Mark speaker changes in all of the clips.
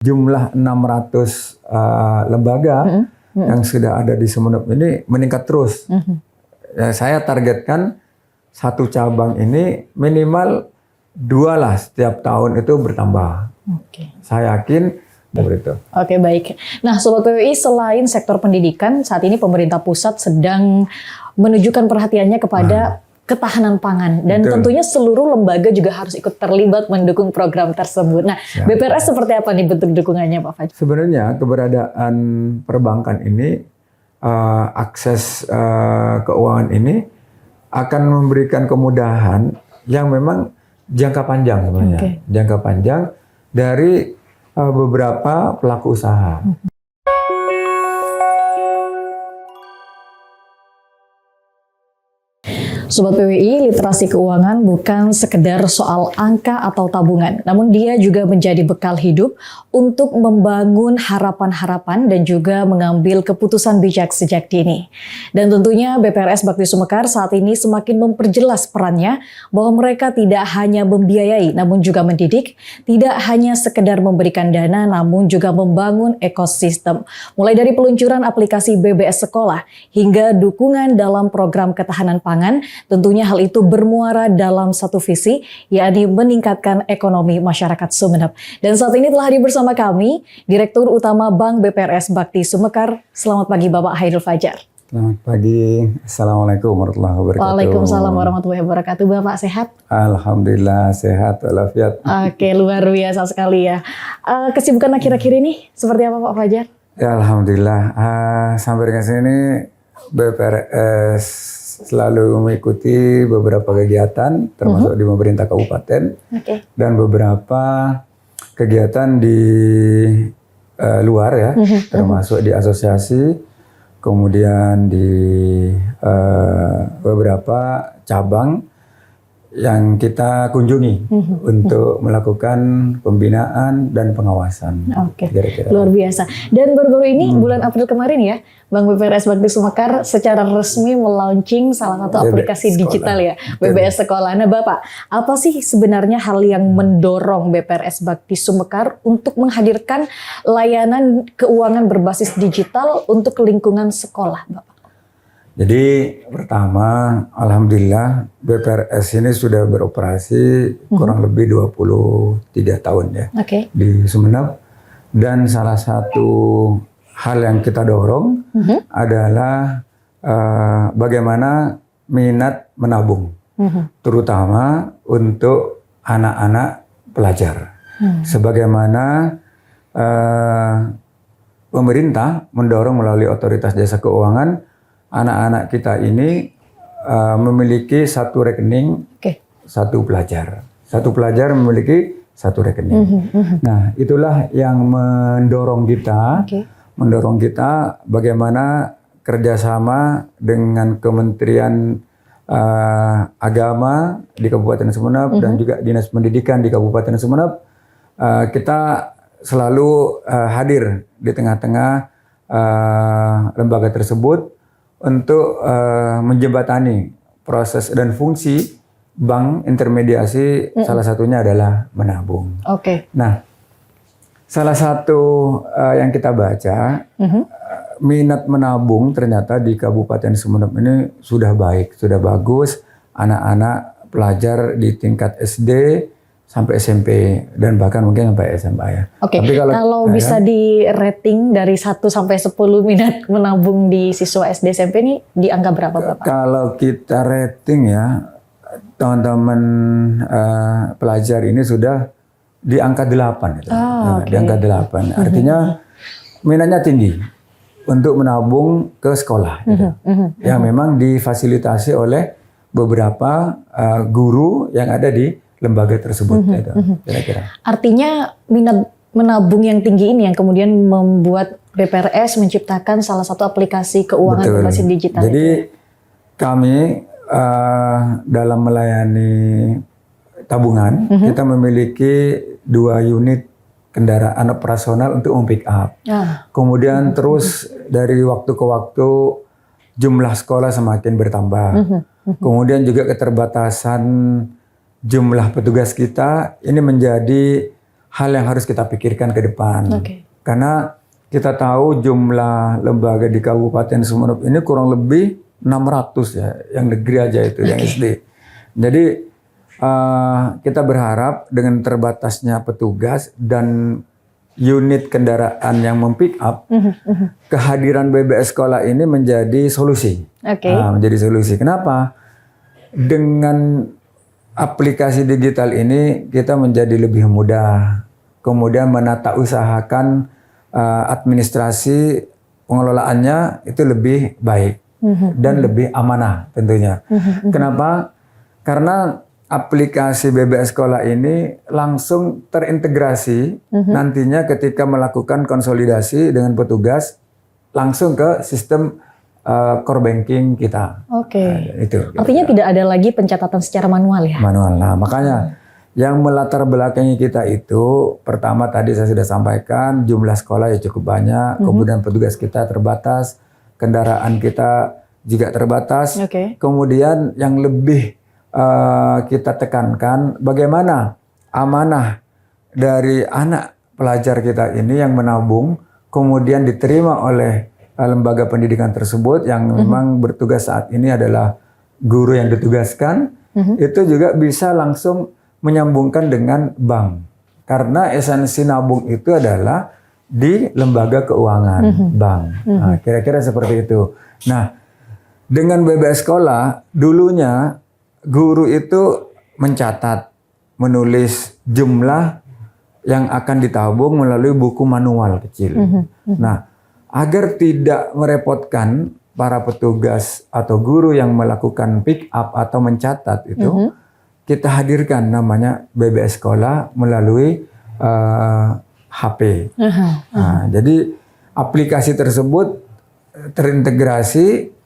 Speaker 1: Jumlah 600 lembaga yang sudah ada di Sumeneb ini meningkat terus. Ya, saya targetkan satu cabang ini minimal 2 lah setiap tahun itu bertambah. Saya yakin begitu.
Speaker 2: Oke, baik. Nah, Sobat PWI, selain sektor pendidikan, saat ini pemerintah pusat sedang menunjukkan perhatiannya kepada ketahanan pangan, dan tentunya seluruh lembaga juga harus ikut terlibat mendukung program tersebut. Nah, BPRS seperti apa nih bentuk dukungannya, Pak Fajar?
Speaker 1: Sebenarnya keberadaan perbankan ini, akses keuangan ini akan memberikan kemudahan yang memang jangka panjang sebenarnya, jangka panjang dari beberapa pelaku usaha.
Speaker 2: Sobat PWI, literasi keuangan bukan sekedar soal angka atau tabungan, namun dia juga menjadi bekal hidup untuk membangun harapan-harapan dan juga mengambil keputusan bijak sejak dini. Dan tentunya BPRS Bakti Sumekar saat ini semakin memperjelas perannya bahwa mereka tidak hanya membiayai namun juga mendidik, tidak hanya sekedar memberikan dana namun juga membangun ekosistem. Mulai dari peluncuran aplikasi BBS Sekolah hingga dukungan dalam program ketahanan pangan. Tentunya hal itu bermuara dalam satu visi, yakni meningkatkan ekonomi masyarakat Sumeneb. Dan saat ini telah hadir bersama kami, Direktur Utama Bank BPRS Bakti Sumekar. Selamat pagi Bapak Hairul Fajar.
Speaker 1: Selamat pagi, Assalamualaikum warahmatullahi wabarakatuh.
Speaker 2: Waalaikumsalam warahmatullahi wabarakatuh. Bapak sehat?
Speaker 1: Alhamdulillah sehat walafiat.
Speaker 2: Oke, luar biasa sekali ya. Kesibukan akhir-akhir ini seperti apa Pak Fajar?
Speaker 1: Ya Alhamdulillah, sampai dengan sini BPRS selalu mengikuti beberapa kegiatan termasuk di pemerintah kabupaten dan beberapa kegiatan di luar ya, termasuk di asosiasi, kemudian di beberapa cabang yang kita kunjungi untuk melakukan pembinaan dan pengawasan.
Speaker 2: Luar biasa. Dan baru-baru ini bulan April kemarin ya, Bank BPRS Bakti Sumekar secara resmi melaunching salah satu aplikasi digital ya, BBS Sekolah. Nah Bapak, apa sih sebenarnya hal yang mendorong BPRS Bakti Sumekar untuk menghadirkan layanan keuangan berbasis digital untuk lingkungan sekolah, Bapak?
Speaker 1: Jadi pertama, Alhamdulillah BPRS ini sudah beroperasi kurang lebih 23 tahun ya di Sumeneb. Dan salah satu hal yang kita dorong adalah bagaimana minat menabung, terutama untuk anak-anak pelajar. Sebagaimana pemerintah mendorong melalui Otoritas Jasa Keuangan, anak-anak kita ini memiliki satu rekening, satu pelajar. Satu pelajar memiliki satu rekening. Nah, itulah yang mendorong kita, bagaimana kerjasama dengan Kementerian Agama di Kabupaten Sumeneb dan juga Dinas Pendidikan di Kabupaten Sumeneb. Kita selalu hadir di tengah-tengah lembaga tersebut untuk menjembatani proses dan fungsi bank intermediasi, salah satunya adalah menabung. Nah, salah satu yang kita baca, minat menabung ternyata di Kabupaten Sumeneb ini sudah baik, sudah bagus. Anak-anak pelajar di tingkat SD sampai SMP dan bahkan mungkin sampai SMA ya.
Speaker 2: Tapi kalau bisa di rating dari 1 sampai 10 minat menabung di siswa SD SMP ini di angka berapa Bapak?
Speaker 1: Kalau kita rating ya, teman-teman pelajar ini sudah di angka 8 itu. Di angka 8. Artinya minatnya tinggi untuk menabung ke sekolah. Yang memang difasilitasi oleh beberapa guru yang ada di lembaga tersebut, kira-kira.
Speaker 2: Artinya minat menabung yang tinggi ini yang kemudian membuat BPRS menciptakan salah satu aplikasi keuangan berbasis digital.
Speaker 1: Jadi kami dalam melayani tabungan, kita memiliki 2 unit kendaraan operasional untuk pick up. Kemudian terus dari waktu ke waktu jumlah sekolah semakin bertambah. Kemudian juga keterbatasan jumlah petugas kita ini menjadi hal yang harus kita pikirkan ke depan.
Speaker 2: Oke.
Speaker 1: Karena kita tahu jumlah lembaga di Kabupaten Sumeneb ini kurang lebih 600 ya, yang negeri aja itu, yang SD. Jadi kita berharap dengan terbatasnya petugas dan unit kendaraan yang mempick up, kehadiran BBS Sekolah ini menjadi solusi. Menjadi solusi. Kenapa? Dengan aplikasi digital ini kita menjadi lebih mudah. Kemudian menata usahakan administrasi pengelolaannya itu lebih baik dan lebih amanah tentunya. Kenapa? Karena aplikasi BBS Sekolah ini langsung terintegrasi nantinya ketika melakukan konsolidasi dengan petugas langsung ke sistem core banking kita. Itu.
Speaker 2: Artinya tidak ada lagi pencatatan secara manual ya?
Speaker 1: Manual. Nah, makanya yang melatar belakangi kita itu pertama tadi saya sudah sampaikan jumlah sekolah ya cukup banyak, kemudian petugas kita terbatas, kendaraan kita juga terbatas. Kemudian yang lebih kita tekankan bagaimana amanah dari anak pelajar kita ini yang menabung kemudian diterima oleh lembaga pendidikan tersebut yang memang bertugas saat ini adalah guru yang ditugaskan, itu juga bisa langsung menyambungkan dengan bank karena esensi nabung itu adalah di lembaga keuangan bank. Nah, kira-kira seperti itu. Nah, dengan BBS Sekolah dulunya guru itu mencatat, menulis jumlah yang akan ditabung melalui buku manual kecil. Nah, agar tidak merepotkan para petugas atau guru yang melakukan pick up atau mencatat itu, kita hadirkan namanya BBS Sekolah melalui HP. Nah, jadi aplikasi tersebut terintegrasi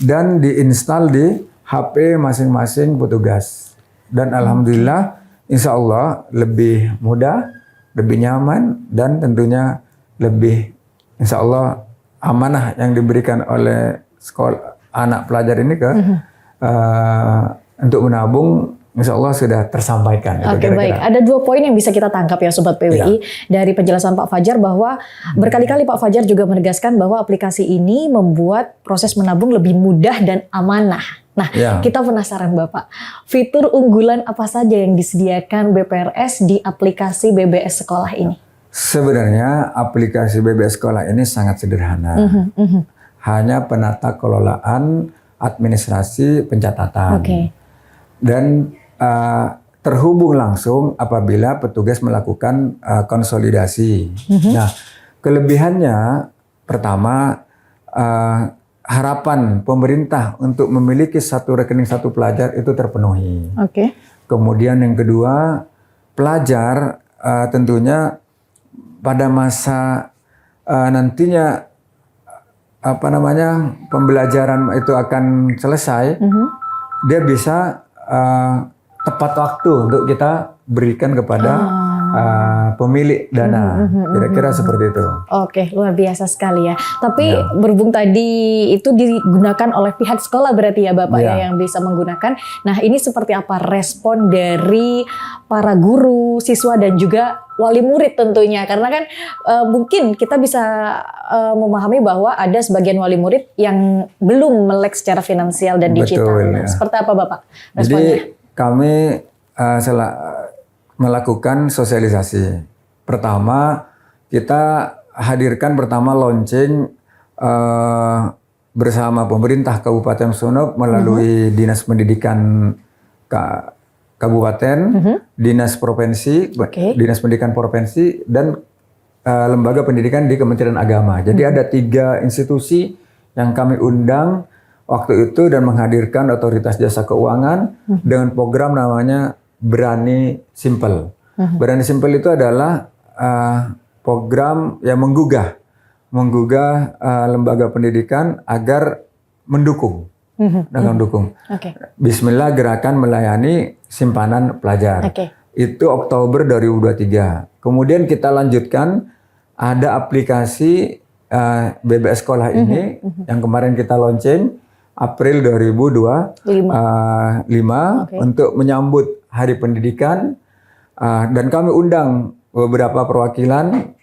Speaker 1: dan diinstal di HP masing-masing petugas. Dan alhamdulillah insya Allah lebih mudah, lebih nyaman, dan tentunya lebih insya Allah amanah yang diberikan oleh sekolah anak pelajar ini ke untuk menabung. Insya Allah sudah tersampaikan.
Speaker 2: Oke, baik. Ada 2 poin yang bisa kita tangkap ya Sobat PWI dari penjelasan Pak Fajar bahwa berkali-kali Pak Fajar juga menegaskan bahwa aplikasi ini membuat proses menabung lebih mudah dan amanah. Nah, kita penasaran Bapak, fitur unggulan apa saja yang disediakan BPRS di aplikasi BBS Sekolah ini?
Speaker 1: Sebenarnya aplikasi BBS Sekolah ini sangat sederhana. Hanya penata kelolaan administrasi pencatatan. Dan terhubung langsung apabila petugas melakukan konsolidasi. Nah, kelebihannya pertama harapan pemerintah untuk memiliki satu rekening satu pelajar itu terpenuhi. Kemudian yang kedua, pelajar tentunya pada masa nantinya pembelajaran itu akan selesai, dia bisa tepat waktu untuk kita berikan kepada pemilik dana. Kira-kira seperti itu.
Speaker 2: Oke, luar biasa sekali ya. Tapi berhubung tadi itu digunakan oleh pihak sekolah berarti ya Bapak ya yang bisa menggunakan. Nah, ini seperti apa respon dari para guru, siswa dan juga wali murid tentunya. Karena kan mungkin kita bisa memahami bahwa ada sebagian wali murid yang belum melek secara finansial dan digital.
Speaker 1: Betul,
Speaker 2: seperti apa Bapak responnya?
Speaker 1: Jadi kami melakukan sosialisasi. Pertama, kita hadirkan launching bersama pemerintah Kabupaten Sumeneb melalui Dinas Pendidikan Kabupaten, Dinas Provinsi, Dinas Pendidikan Provinsi, dan Lembaga Pendidikan di Kementerian Agama. Jadi ada 3 institusi yang kami undang waktu itu dan menghadirkan Otoritas Jasa Keuangan dengan program namanya Berani Simple. Berani Simple itu adalah program yang menggugah lembaga pendidikan agar mendukung. Bismillah gerakan melayani simpanan pelajar. Itu Oktober 2023. Kemudian kita lanjutkan ada aplikasi BBS Sekolah ini yang kemarin kita launching April 2025 untuk menyambut Hari Pendidikan, dan kami undang beberapa perwakilan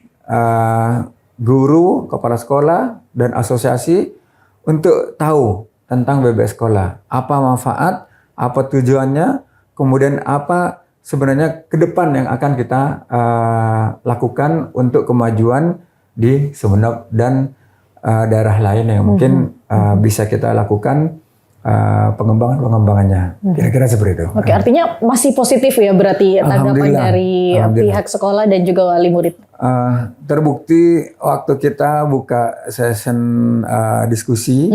Speaker 1: guru, kepala sekolah, dan asosiasi untuk tahu tentang BBS sekolah. Apa manfaat, apa tujuannya, kemudian apa sebenarnya ke depan yang akan kita lakukan untuk kemajuan di Sumeneb dan daerah lain yang mungkin bisa kita lakukan pengembangannya. Kira-kira seperti itu.
Speaker 2: Oke, artinya masih positif ya berarti tanggapan dari pihak sekolah dan juga wali murid.
Speaker 1: Terbukti waktu kita buka session diskusi,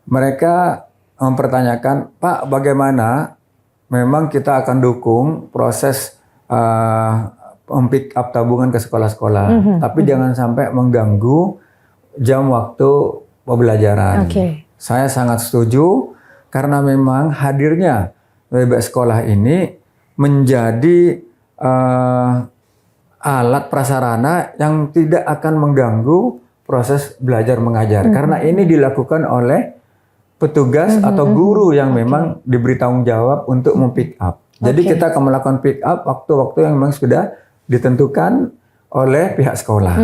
Speaker 1: mereka mempertanyakan, Pak, bagaimana memang kita akan dukung proses pick up tabungan ke sekolah-sekolah, tapi jangan sampai mengganggu jam waktu pembelajaran. Saya sangat setuju karena memang hadirnya BBS sekolah ini menjadi alat prasarana yang tidak akan mengganggu proses belajar mengajar. Karena ini dilakukan oleh petugas atau guru yang memang diberi tanggung jawab untuk mempick up. Jadi kita akan melakukan pick up waktu-waktu yang memang sudah ditentukan oleh pihak sekolah.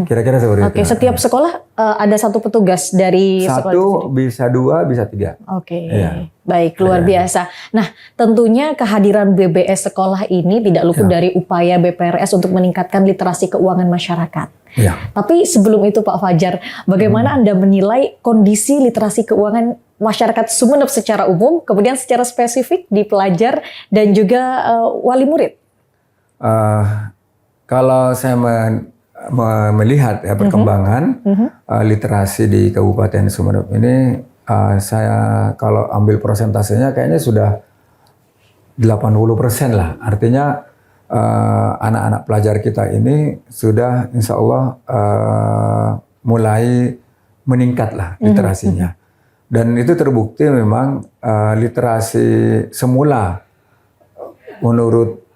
Speaker 1: Kira-kira seperti itu.
Speaker 2: Oke, setiap sekolah ada satu petugas dari sekolah.
Speaker 1: Satu, bisa dua, bisa tiga.
Speaker 2: Oke, baik, luar biasa. Nah, tentunya kehadiran BBS sekolah ini tidak luput dari upaya BPRS untuk meningkatkan literasi keuangan masyarakat. Tapi sebelum itu Pak Fajar, bagaimana Anda menilai kondisi literasi keuangan masyarakat Sumeneb secara umum, kemudian secara spesifik di pelajar dan juga wali murid?
Speaker 1: Kalau saya melihat ya perkembangan literasi di Kabupaten Sumeneb ini, saya kalau ambil persentasenya kayaknya sudah 80% lah. Artinya anak-anak pelajar kita ini sudah insya Allah mulai meningkat lah literasinya. Dan itu terbukti memang literasi semula menurut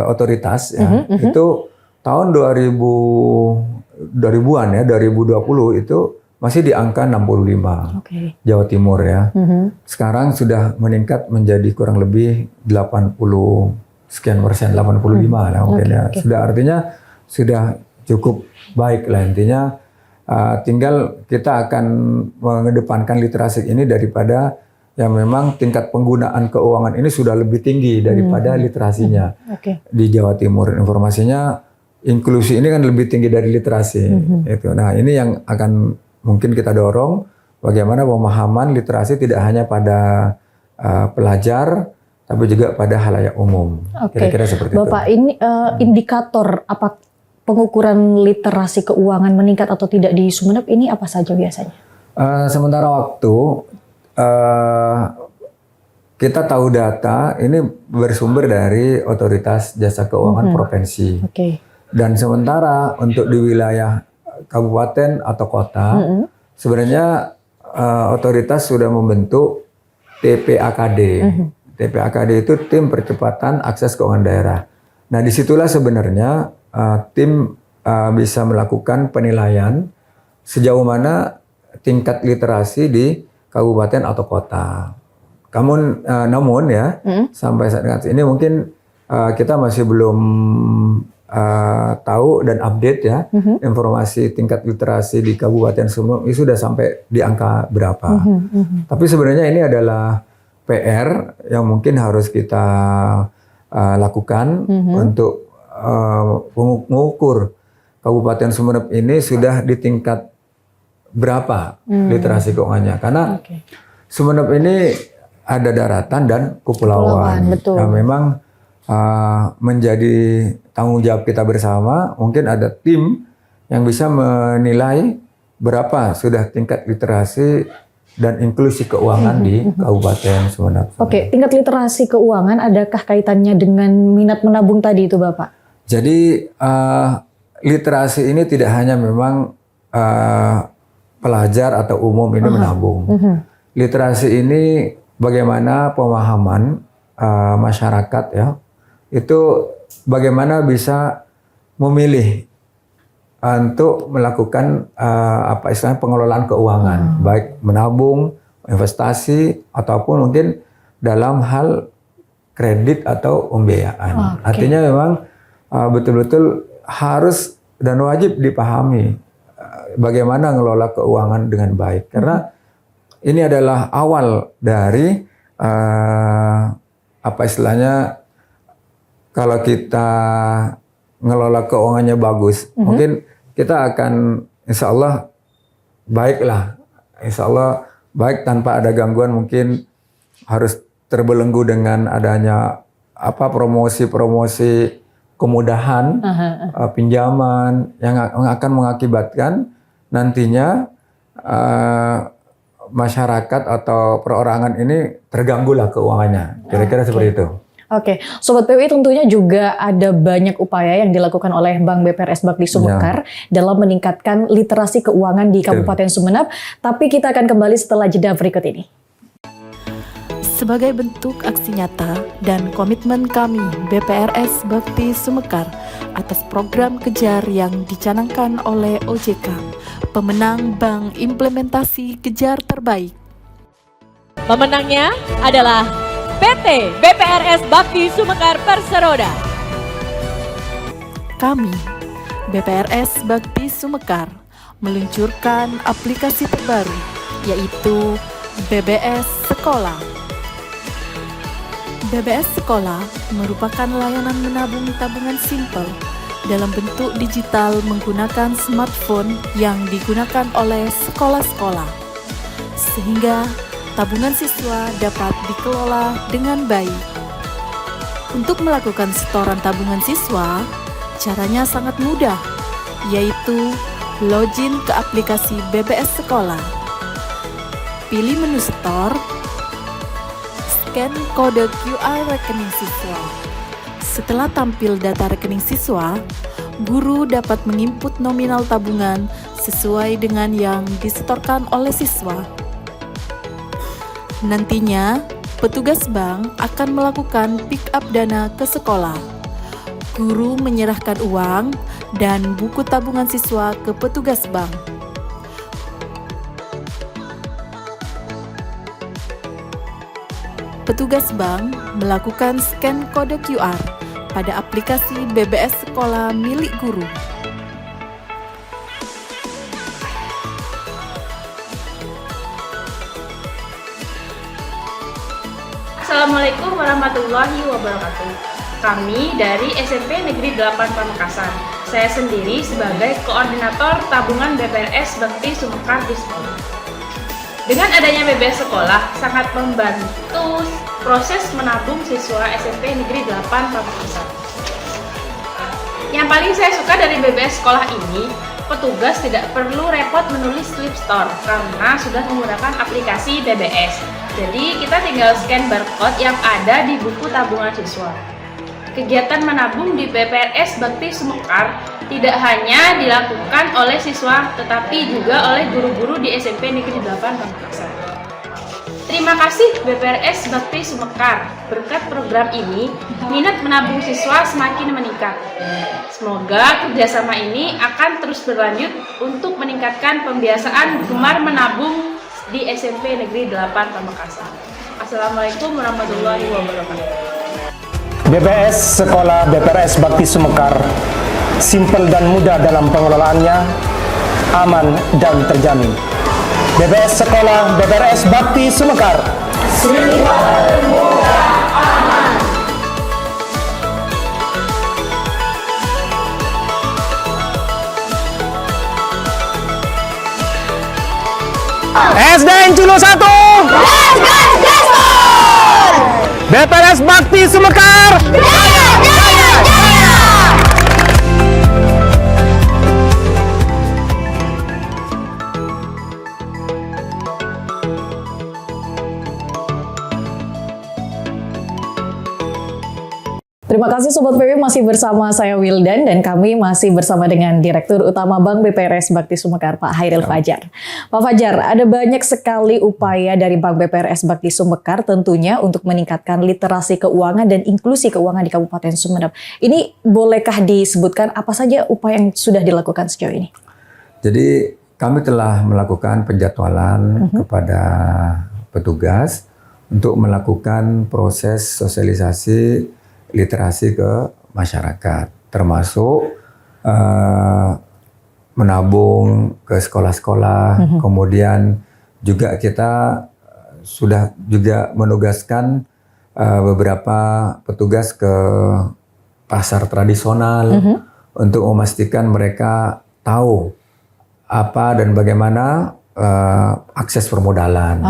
Speaker 1: otoritas ya, itu tahun 2000-an ya, 2020 itu masih di angka 65 Jawa Timur ya. Sekarang sudah meningkat menjadi kurang lebih 80 sekian persen, 85 lah mungkin ya. Sudah artinya sudah cukup baik lah intinya. Tinggal kita akan mengedepankan literasi ini daripada yang memang tingkat penggunaan keuangan ini sudah lebih tinggi daripada literasinya di Jawa Timur. Informasinya inklusi ini kan lebih tinggi dari literasi. Itu. Nah ini yang akan mungkin kita dorong bagaimana pemahaman literasi tidak hanya pada pelajar, tapi juga pada halayak umum. Kira-kira seperti
Speaker 2: Bapak,
Speaker 1: itu.
Speaker 2: ini indikator apa pengukuran literasi keuangan meningkat atau tidak di Sumeneb ini apa saja biasanya?
Speaker 1: Sementara waktu kita tahu data ini bersumber dari Otoritas Jasa Keuangan Provinsi. Dan sementara untuk di wilayah kabupaten atau kota, sebenarnya otoritas sudah membentuk TPAKD. TPAKD itu Tim Percepatan Akses Keuangan Daerah. Nah, disitulah sebenarnya tim bisa melakukan penilaian sejauh mana tingkat literasi di kabupaten atau kota. Namun ya, sampai saat ini mungkin kita masih belum tahu dan update ya informasi tingkat literasi di Kabupaten Sumeneb ini sudah sampai di angka berapa. Tapi sebenarnya ini adalah PR yang mungkin harus kita lakukan untuk mengukur Kabupaten Sumeneb ini sudah di tingkat berapa literasi keuangannya. Karena Sumeneb ini ada daratan dan kepulauan. Yang memang menjadi tanggung jawab kita bersama. Mungkin ada tim yang bisa menilai berapa sudah tingkat literasi dan inklusi keuangan di Kabupaten Sumeneb.
Speaker 2: Tingkat literasi keuangan adakah kaitannya dengan minat menabung tadi itu Bapak?
Speaker 1: Jadi literasi ini tidak hanya memang pelajar atau umum ini menabung. Literasi ini bagaimana pemahaman masyarakat ya, itu bagaimana bisa memilih untuk melakukan istilahnya pengelolaan keuangan, baik menabung, investasi ataupun mungkin dalam hal kredit atau pembiayaan. Artinya memang betul-betul harus dan wajib dipahami bagaimana ngelola keuangan dengan baik. Karena ini adalah awal dari apa istilahnya, kalau kita ngelola keuangannya bagus, mungkin kita akan insya Allah baiklah. Insya Allah baik tanpa ada gangguan. Mungkin harus terbelenggu dengan adanya promosi-promosi kemudahan pinjaman yang akan mengakibatkan nantinya masyarakat atau perorangan ini terganggulah keuangannya. Kira-kira seperti itu.
Speaker 2: Oke, Sobat PWI, tentunya juga ada banyak upaya yang dilakukan oleh Bank BPRS Bakti Sumekar dalam meningkatkan literasi keuangan di Kabupaten Sumeneb. Tapi kita akan kembali setelah jeda berikut ini.
Speaker 3: Sebagai bentuk aksi nyata dan komitmen kami BPRS Bakti Sumekar atas program Kejar yang dicanangkan oleh OJK, pemenang Bank Implementasi Kejar Terbaik.
Speaker 4: Pemenangnya adalah PT BPRS Bakti Sumekar Perseroda.
Speaker 3: Kami, BPRS Bakti Sumekar, meluncurkan aplikasi terbaru, yaitu BBS Sekolah. BBS Sekolah merupakan layanan menabung tabungan simpel dalam bentuk digital menggunakan smartphone yang digunakan oleh sekolah-sekolah, sehingga tabungan siswa dapat dikelola dengan baik. Untuk melakukan setoran tabungan siswa, caranya sangat mudah, yaitu login ke aplikasi BBS Sekolah. Pilih menu setor, scan kode QR rekening siswa. Setelah tampil data rekening siswa, guru dapat menginput nominal tabungan sesuai dengan yang disetorkan oleh siswa. Nantinya, petugas bank akan melakukan pick up dana ke sekolah. Guru menyerahkan uang dan buku tabungan siswa ke petugas bank. Petugas bank melakukan scan kode QR pada aplikasi BBS Sekolah milik guru.
Speaker 5: Assalamualaikum warahmatullahi wabarakatuh. Kami dari SMP Negeri 8 Pamekasan. Saya sendiri sebagai koordinator tabungan BPRS Bakti Sumekar di sekolah. Dengan adanya BBS Sekolah sangat membantu proses menabung siswa SMP Negeri 8 Pamekasan. Yang paling saya suka dari BBS Sekolah ini, petugas tidak perlu repot menulis slip store karena sudah menggunakan aplikasi BBS. Jadi kita tinggal scan barcode yang ada di buku tabungan siswa. Kegiatan menabung di BPRS Bakti Sumekar tidak hanya dilakukan oleh siswa, tetapi juga oleh guru-guru di SMP Negeri 8 Pamekasan. Terima kasih BPRS Bakti Sumekar. Berkat program ini, minat menabung siswa semakin meningkat. Semoga kerjasama ini akan terus berlanjut untuk meningkatkan pembiasaan gemar menabung di SMP Negeri 8 Pamekasan. Assalamualaikum warahmatullahi wabarakatuh.
Speaker 6: BBS Sekolah BPRS Bakti Sumekar, simpel dan mudah dalam pengelolaannya, aman dan terjamin. BBS Sekolah BPRS Bakti Sumekar. Simpel, mudah, aman. SDN Culo 1. BPRS Bakti Sumekar.
Speaker 2: Terima kasih Sobat PW, masih bersama saya Wildan dan kami masih bersama dengan Direktur Utama Bank BPRS Bakti Sumekar, Pak Hairil Fajar. Pak Fajar, ada banyak sekali upaya dari Bank BPRS Bakti Sumekar tentunya untuk meningkatkan literasi keuangan dan inklusi keuangan di Kabupaten Sumeneb. Ini bolehkah disebutkan apa saja upaya yang sudah dilakukan sejauh ini?
Speaker 1: Jadi kami telah melakukan penjadwalan kepada petugas untuk melakukan proses sosialisasi literasi ke masyarakat. termasuk menabung ke sekolah-sekolah, kemudian juga kita sudah juga menugaskan beberapa petugas ke pasar tradisional untuk memastikan mereka tahu apa dan bagaimana akses permodalan,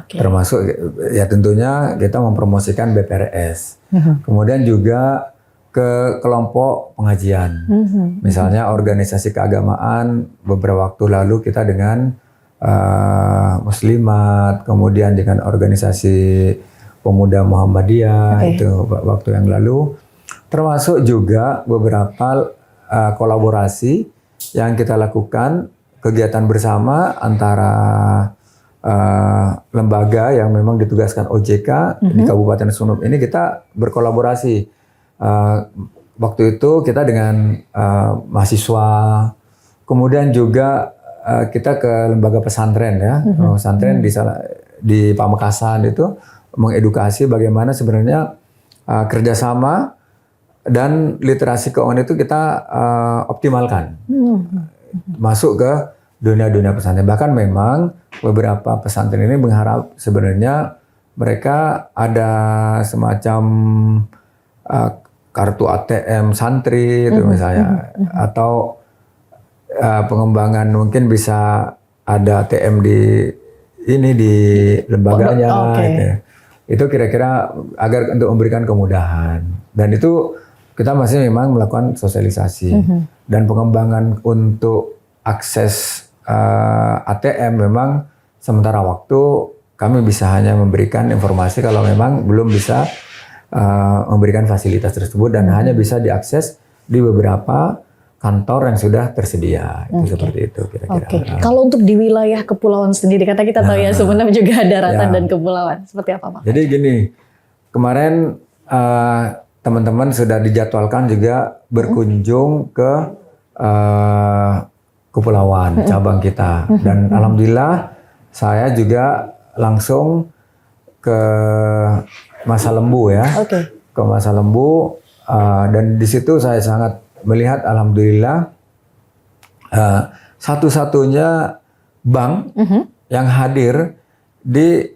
Speaker 1: termasuk ya tentunya kita mempromosikan BPRS, kemudian juga ke kelompok pengajian, misalnya organisasi keagamaan. Beberapa waktu lalu kita dengan Muslimat, kemudian dengan organisasi pemuda Muhammadiyah itu waktu yang lalu, termasuk juga beberapa kolaborasi yang kita lakukan, kegiatan bersama antara lembaga yang memang ditugaskan OJK di Kabupaten Sumeneb ini. Kita berkolaborasi. Waktu itu kita dengan mahasiswa, kemudian juga kita ke lembaga pesantren ya, pesantren di Pamekasan itu mengedukasi bagaimana sebenarnya kerjasama dan literasi keuangan itu kita optimalkan, masuk ke dunia-dunia pesantren. Bahkan memang beberapa pesantren ini mengharap sebenarnya mereka ada semacam kartu ATM santri itu misalnya, atau pengembangan mungkin bisa ada ATM di lembaganya. Itu kira-kira agar untuk memberikan kemudahan, dan itu kita masih memang melakukan sosialisasi dan pengembangan untuk akses ATM. Memang sementara waktu kami bisa hanya memberikan informasi kalau memang belum bisa memberikan fasilitas tersebut, dan hanya bisa diakses di beberapa kantor yang sudah tersedia. Itu seperti itu kira-kira.
Speaker 2: Kalau untuk di wilayah kepulauan sendiri, kata kita tahu ya Sumeneb juga ada daratan dan kepulauan. Seperti apa Pak?
Speaker 1: Jadi gini, kemarin teman-teman sudah dijadwalkan juga berkunjung ke kepulauan cabang kita, dan alhamdulillah saya juga langsung ke Masa Lembu ya, ke Masa Lembu, dan di situ saya sangat melihat alhamdulillah satu-satunya bank yang hadir di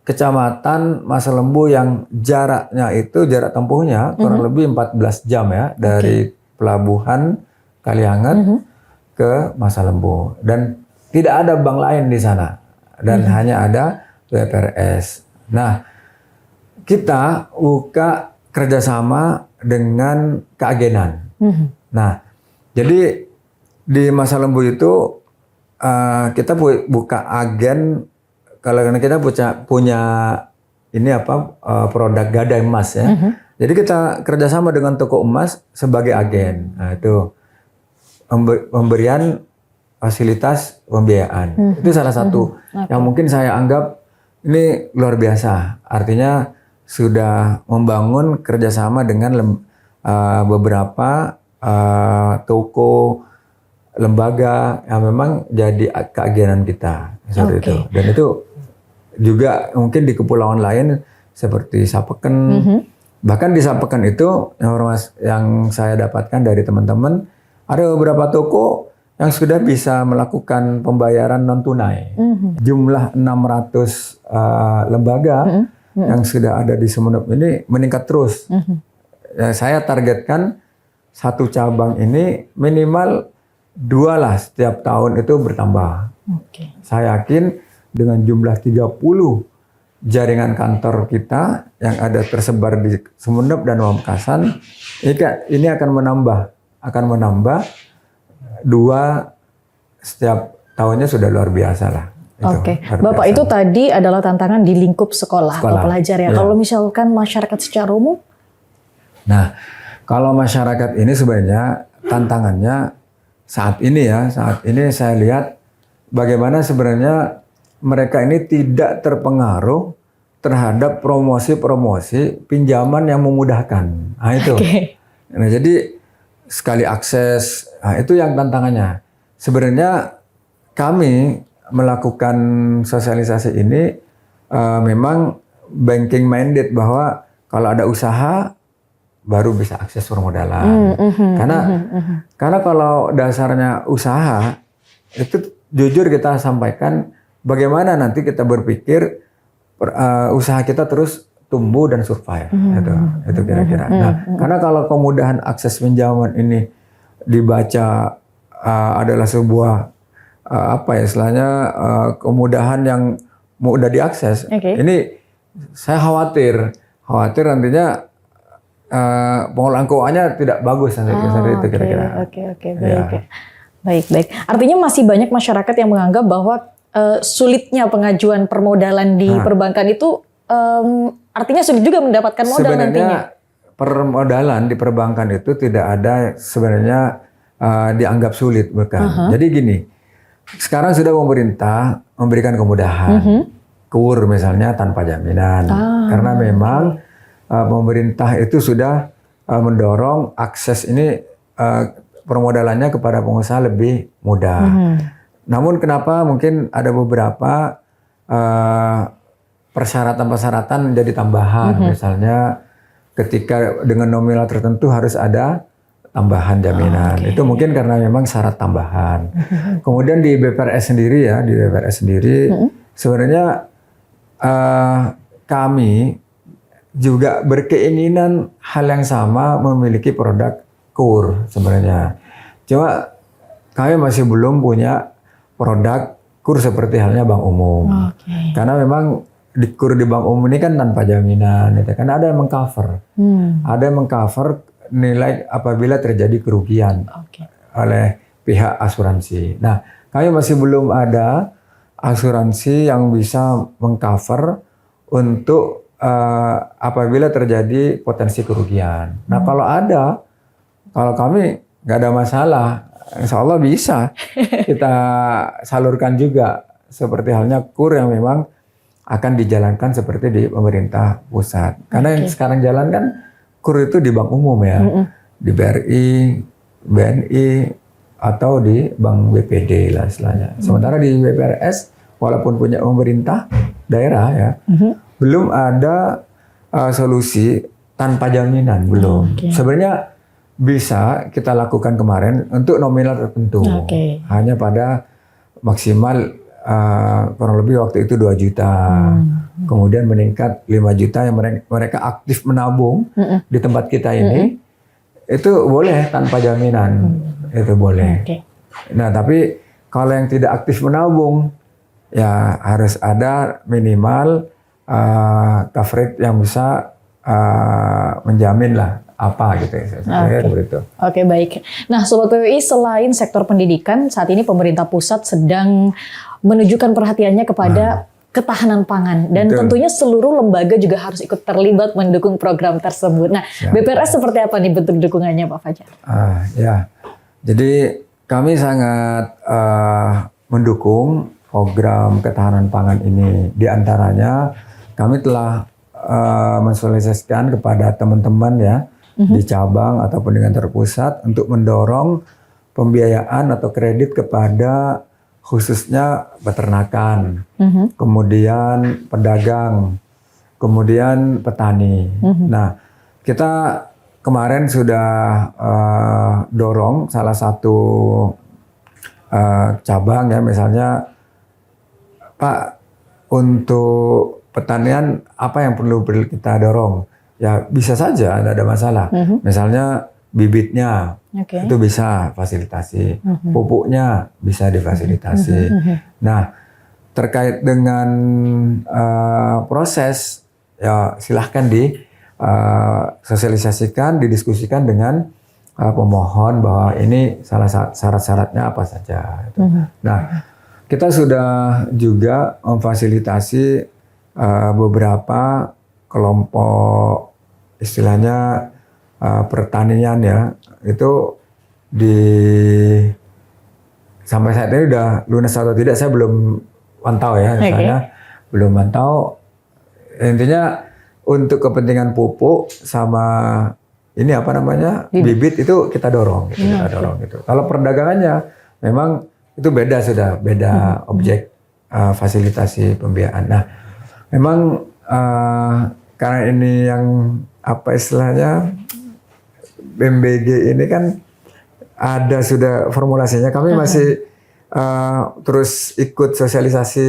Speaker 1: Kecamatan Masa Lembu yang jaraknya itu jarak tempuhnya kurang lebih 14 jam ya, dari Pelabuhan Kalianget ke Masa Lembu, dan tidak ada bank lain di sana, dan hanya ada BPRS. Nah, kita buka kerjasama dengan keagenan. Nah, jadi di Masa Lembu itu kita buka agen. Kalau kita punya ini produk gadai emas ya. Jadi kita kerjasama dengan toko emas sebagai agen. Nah, itu pemberian fasilitas pembiayaan. Itu salah satu yang mungkin saya anggap ini luar biasa. Artinya sudah membangun kerjasama dengan beberapa toko, lembaga yang memang jadi keagenan kita seperti itu. Dan itu juga mungkin di kepulauan lain seperti Sapeken. Bahkan di Sapeken itu yang saya dapatkan dari teman-teman, ada beberapa toko yang sudah bisa melakukan pembayaran non tunai. Jumlah 600 lembaga yang sudah ada di Sumeneb ini meningkat terus. Ya, saya targetkan satu cabang ini minimal 2 lah setiap tahun itu bertambah. Saya yakin dengan jumlah 30 jaringan kantor kita yang ada tersebar di Sumeneb dan Pamekasan, ini akan menambah 2 setiap tahunnya, sudah luar biasa lah.
Speaker 2: Bapak, itu tadi adalah tantangan di lingkup sekolah atau pelajar ya. Kalau misalkan masyarakat secara umum?
Speaker 1: Nah, kalau masyarakat ini sebenarnya tantangannya saat ini saya lihat bagaimana sebenarnya mereka ini tidak terpengaruh terhadap promosi-promosi pinjaman yang memudahkan. Nah itu. Nah, jadi sekali akses, nah itu yang tantangannya. Sebenarnya kami melakukan sosialisasi ini memang banking minded, bahwa kalau ada usaha baru bisa akses permodalan. Karena kalau dasarnya usaha itu jujur kita sampaikan bagaimana nanti kita berpikir usaha kita terus tumbuh dan survive. Itu kira-kira. Nah, karena kalau kemudahan akses pinjaman ini dibaca adalah sebuah istilahnya kemudahan yang mudah diakses. Ini saya khawatir nantinya pengolahan keuangannya tidak bagus nanti itu kira-kira.
Speaker 2: Baik. Artinya masih banyak masyarakat yang menganggap bahwa sulitnya pengajuan permodalan di perbankan itu artinya sulit juga mendapatkan modal
Speaker 1: sebenarnya
Speaker 2: nantinya.
Speaker 1: Permodalan di perbankan itu tidak ada sebenarnya dianggap sulit, bukan. Jadi gini, sekarang sudah pemerintah memberikan kemudahan, KUR misalnya tanpa jaminan, karena memang pemerintah itu sudah mendorong akses ini permodalannya kepada pengusaha lebih mudah. Namun kenapa mungkin ada beberapa persyaratan-persyaratan menjadi tambahan, misalnya ketika dengan nominal tertentu harus ada tambahan jaminan. Itu mungkin karena memang syarat tambahan. Kemudian di BPRS sendiri, sebenarnya kami juga berkeinginan hal yang sama memiliki produk KUR sebenarnya. Cuma kami masih belum punya produk KUR seperti halnya bank umum. Karena memang di KUR di bank umum ini kan tanpa jaminan, gitu. Karena ada yang mengcover, nilai apabila terjadi kerugian oleh pihak asuransi. Nah, kami masih belum ada asuransi yang bisa mengcover untuk apabila terjadi potensi kerugian. Nah, kalau kami nggak ada masalah, insya Allah bisa kita salurkan juga seperti halnya KUR yang memang akan dijalankan seperti di pemerintah pusat. Karena yang sekarang jalan kan KUR itu di bank umum ya, di BRI, BNI, atau di bank BPD lah istilahnya. Sementara di BPRS, walaupun punya pemerintah daerah ya, belum ada solusi tanpa jaminan, belum. Sebenarnya bisa kita lakukan kemarin untuk nominal tertentu, hanya pada maksimal kurang lebih waktu itu 2 juta, kemudian meningkat 5 juta yang mereka aktif menabung di tempat kita ini, itu boleh tanpa jaminan, itu boleh. Nah, tapi kalau yang tidak aktif menabung, ya harus ada minimal coverage yang bisa menjamin lah apa gitu ya.
Speaker 2: Oke, baik. Nah, Sobat PWI, selain sektor pendidikan, saat ini pemerintah pusat sedang menunjukkan perhatiannya kepada ketahanan pangan, dan tentunya seluruh lembaga juga harus ikut terlibat mendukung program tersebut. Nah, BPRS seperti apa nih bentuk dukungannya, Pak Fajar?
Speaker 1: Ya, jadi kami sangat mendukung program ketahanan pangan ini. Di antaranya kami telah mensosialisasikan kepada teman-teman ya di cabang ataupun dengan terpusat untuk mendorong pembiayaan atau kredit kepada khususnya peternakan, kemudian pedagang, kemudian petani. Nah, kita kemarin sudah dorong salah satu cabang ya, misalnya Pak, untuk pertanian apa yang perlu kita dorong? Ya bisa saja, tidak ada masalah. Misalnya bibitnya itu bisa fasilitasi, pupuknya bisa difasilitasi. Nah, terkait dengan proses, ya silahkan sosialisasikan, didiskusikan dengan pemohon bahwa ini salah syarat-syaratnya apa saja. Nah, kita sudah juga memfasilitasi beberapa kelompok istilahnya pertanian ya, itu sampai saat ini udah lunas atau tidak saya belum pantau ya, misalnya belum pantau. Intinya untuk kepentingan pupuk sama ini apa namanya bibit itu kita dorong, gitu. Kalau perdagangannya memang itu beda objek fasilitasi pembiayaan. Nah, memang karena ini yang apa istilahnya BMBG ini kan ada sudah formulasinya. Kami masih terus ikut sosialisasi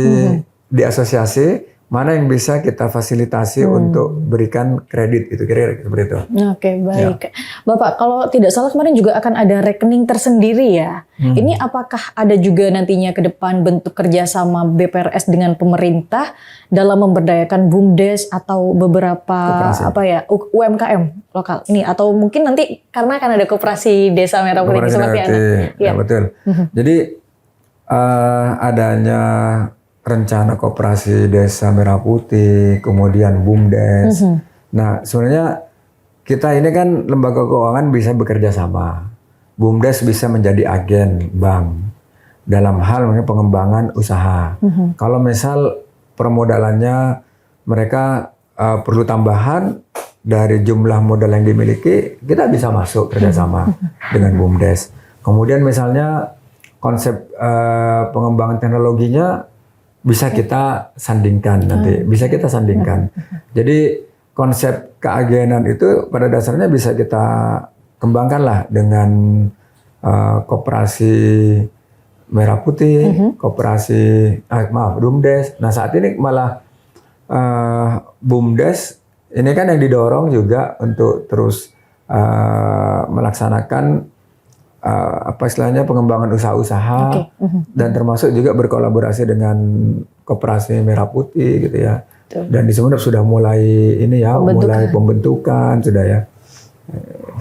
Speaker 1: di asosiasi. Mana yang bisa kita fasilitasi untuk berikan kredit itu, kira-kira seperti itu.
Speaker 2: Oke, baik. Bapak, kalau tidak salah kemarin juga akan ada rekening tersendiri ya. Ini apakah ada juga nantinya ke depan bentuk kerjasama BPRS dengan pemerintah dalam memberdayakan BUMDes atau beberapa UMKM lokal ini, atau mungkin nanti karena akan ada koperasi Desa Merah Putih seperti itu.
Speaker 1: Ya, betul. Jadi adanya rencana koperasi Desa Merah Putih, kemudian BUMDes. Nah, sebenarnya kita ini kan lembaga keuangan bisa bekerja sama. BUMDes bisa menjadi agen bank dalam hal pengembangan usaha. Kalau misal permodalannya mereka perlu tambahan dari jumlah modal yang dimiliki, kita bisa masuk kerjasama dengan BUMDes. Kemudian misalnya konsep pengembangan teknologinya bisa kita sandingkan nanti, bisa kita sandingkan. Jadi konsep keagenan itu pada dasarnya bisa kita kembangkan lah dengan koperasi Merah Putih, koperasi BUMDes. Nah saat ini malah BUMDes ini kan yang didorong juga untuk terus melaksanakan istilahnya pengembangan usaha-usaha dan termasuk juga berkolaborasi dengan koperasi Merah Putih gitu ya. Dan di Sumeneb sudah mulai mulai pembentukan sudah ya.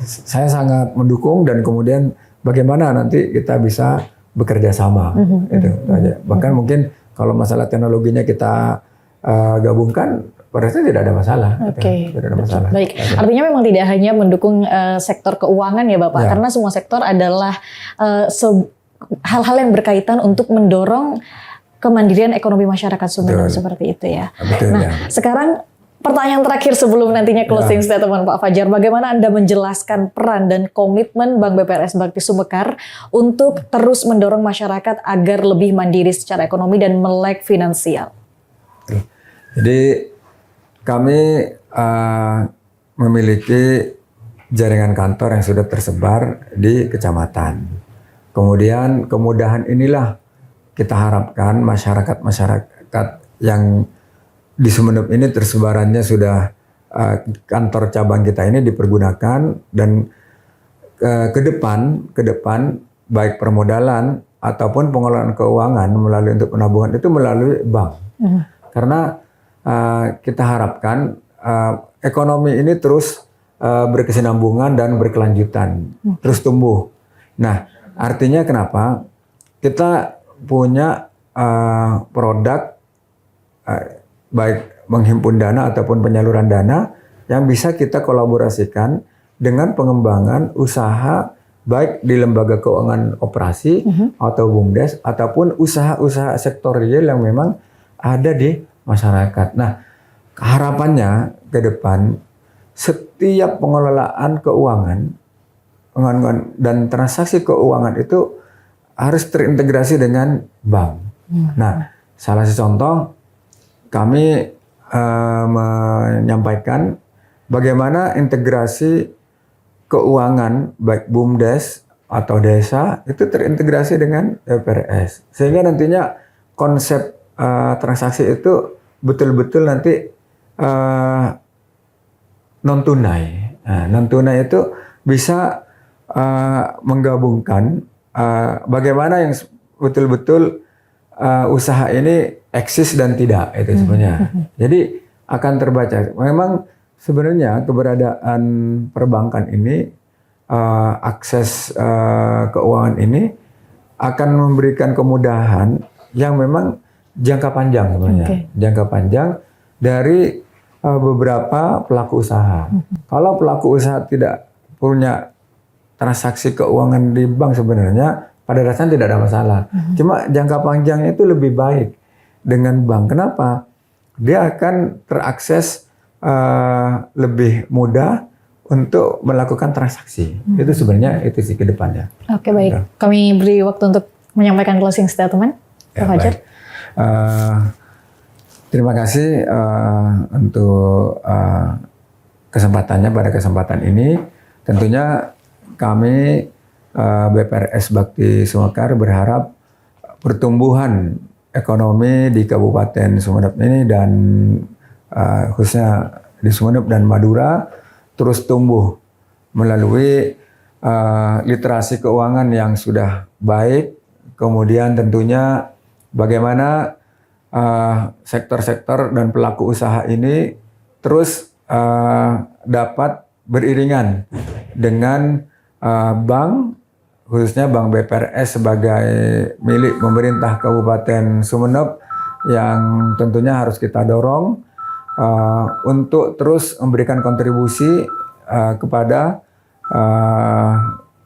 Speaker 1: Saya sangat mendukung dan kemudian bagaimana nanti kita bisa bekerja sama itu aja. Bahkan mungkin kalau masalah teknologinya kita gabungkan, pada saya tidak ada masalah. Tidak ada masalah.
Speaker 2: Baik, artinya memang tidak hanya mendukung sektor keuangan ya Bapak, karena semua sektor adalah hal-hal yang berkaitan untuk mendorong kemandirian ekonomi masyarakat Sumeneb seperti itu ya. Sekarang pertanyaan terakhir sebelum nantinya closing statement Pak Fajar, bagaimana Anda menjelaskan peran dan komitmen Bank BPRS Bakti Sumekar untuk terus mendorong masyarakat agar lebih mandiri secara ekonomi dan melek finansial?
Speaker 1: Jadi kami memiliki jaringan kantor yang sudah tersebar di kecamatan. Kemudian kemudahan inilah kita harapkan masyarakat yang di Sumeneb ini tersebarannya sudah kantor cabang kita ini dipergunakan dan ke depan baik permodalan ataupun pengelolaan keuangan melalui untuk penabungan itu melalui bank. Karena kita harapkan ekonomi ini terus berkesinambungan dan berkelanjutan, terus tumbuh. Nah, artinya kenapa? Kita punya produk baik menghimpun dana ataupun penyaluran dana yang bisa kita kolaborasikan dengan pengembangan usaha baik di lembaga keuangan operasi atau BUMDes ataupun usaha-usaha sektorial yang memang ada di masyarakat. Nah, harapannya ke depan setiap pengelolaan keuangan dan transaksi keuangan itu harus terintegrasi dengan bank. Nah, salah satu contoh kami menyampaikan bagaimana integrasi keuangan baik BUMDes atau desa itu terintegrasi dengan BPRS sehingga nantinya konsep transaksi itu betul-betul nanti non tunai. Non tunai itu bisa menggabungkan bagaimana yang betul-betul usaha ini eksis dan tidak itu sebenarnya. Jadi akan terbaca. Memang sebenarnya keberadaan perbankan ini akses keuangan ini akan memberikan kemudahan yang memang jangka panjang sebenarnya, jangka panjang dari beberapa pelaku usaha. Kalau pelaku usaha tidak punya transaksi keuangan di bank sebenarnya pada dasarnya tidak ada masalah. Cuma jangka panjangnya itu lebih baik dengan bank. Kenapa? Dia akan terakses lebih mudah untuk melakukan transaksi. Itu sebenarnya itu sih ke depannya.
Speaker 2: Oke, baik. Kami beri waktu untuk menyampaikan closing statement. Pak Fajar.
Speaker 1: Terima kasih untuk kesempatannya pada kesempatan ini. tentunya kami BPRS Bakti Sumekar berharap pertumbuhan ekonomi di Kabupaten Sumeneb ini dan khususnya di Sumeneb dan Madura terus tumbuh melalui literasi keuangan yang sudah baik, kemudian tentunya bagaimana sektor-sektor dan pelaku usaha ini terus dapat beriringan dengan bank, khususnya Bank BPRS sebagai milik pemerintah Kabupaten Sumeneb yang tentunya harus kita dorong untuk terus memberikan kontribusi kepada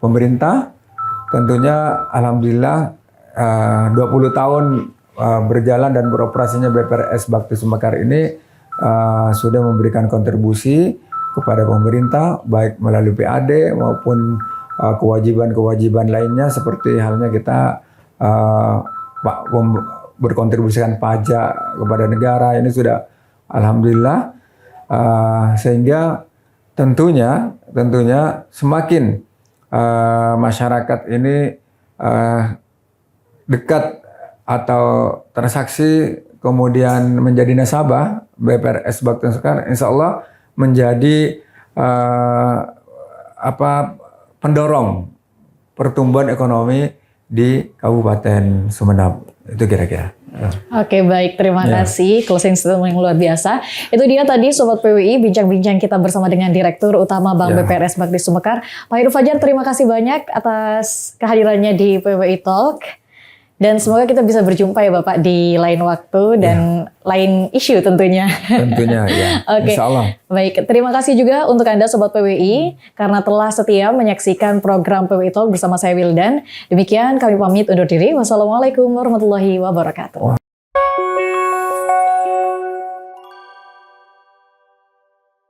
Speaker 1: pemerintah. Tentunya alhamdulillah 20 tahun berjalan dan beroperasinya BPRS Bakti Sumekar ini sudah memberikan kontribusi kepada pemerintah baik melalui PAD maupun kewajiban-kewajiban lainnya seperti halnya kita berkontribusikan pajak kepada negara ini sudah alhamdulillah sehingga tentunya semakin masyarakat ini dekat atau transaksi kemudian menjadi nasabah BPRS Bakti Sumekar, insya Allah menjadi pendorong pertumbuhan ekonomi di Kabupaten Sumeneb. Itu kira-kira.
Speaker 2: Oke, baik, terima kasih closing statement yang luar biasa. Itu dia tadi Sobat PWI bincang-bincang kita bersama dengan Direktur Utama Bank BPRS Bakti Sumekar, Pak Heru Fajar. Terima kasih banyak atas kehadirannya di PWI Talk. Dan semoga kita bisa berjumpa ya Bapak di lain waktu dan lain isu tentunya.
Speaker 1: Tentunya ya.
Speaker 2: Oke.
Speaker 1: Insya Allah.
Speaker 2: Baik, terima kasih juga untuk Anda Sobat PWI karena telah setia menyaksikan program PWI Talk bersama saya Wildan. Demikian kami pamit undur diri. Wassalamualaikum warahmatullahi wabarakatuh.